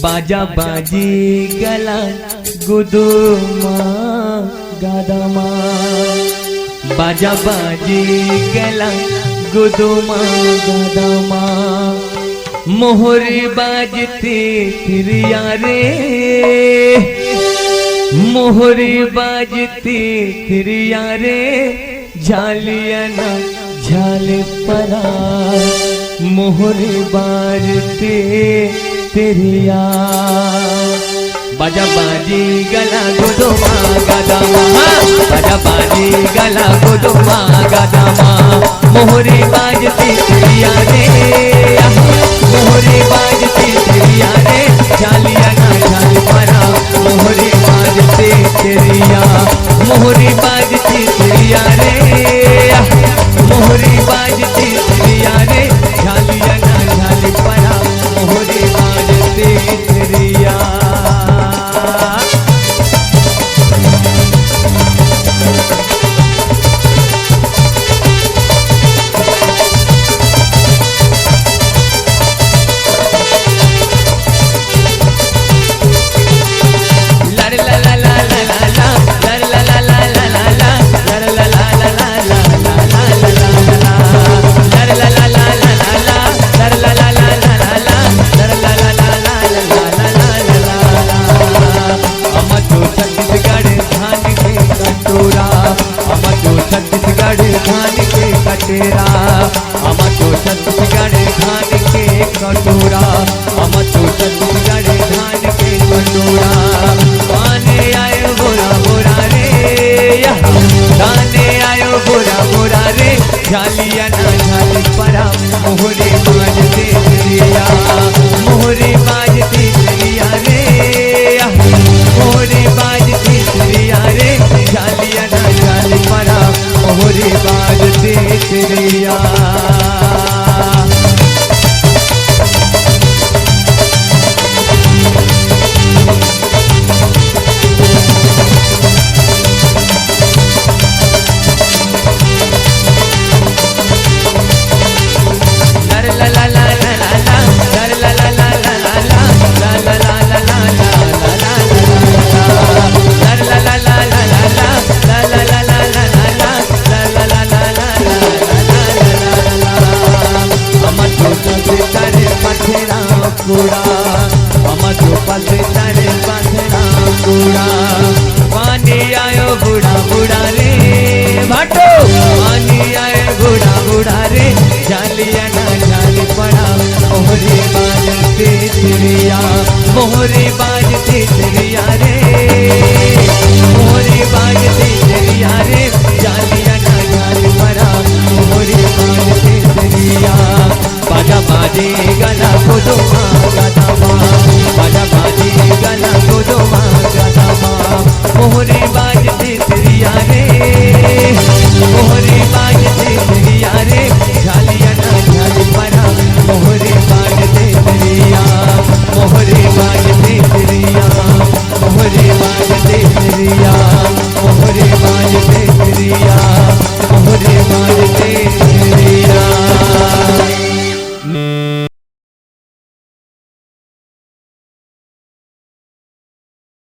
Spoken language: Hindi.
बाजा बाजी गला गुदुमा गादमा बाजा बाजी गला गुदुमा गादमा मोहरी बाजती तिरिया रे मोहरी बाजती तिरिया रे झालिया ना झाल परा मोहरी बाजती तिरिया बाजा बाजी गला गुदुमा गादमा बाजा बाजी गला गुदुमा गादमा मोहरी बाजती तिरिया रे मोहरी बाजती तिरिया रे झालिया ना झाल परा मोहरी बाजती तिरिया मोहरी बाजती तिरिया रे मोहरी बाजती तिरिया रे झालिया ना झाल परा मोहरी बाजती तिरिया झालिया ना झाल परा मोहरी बाजती तिरिया मोहरी बाजती तिरिया रे मोहरी बाजती तिरिया रे झालिया ना झाल परा मोहरी बाजती तिरिया पानी आयो बूढ़ा बूढ़ा रे भाटो पानी आयो बूढ़ा बूढ़ा रे झालिया ना झाल पड़ा मोहरी बाजती तिरिया मोहरी बाजती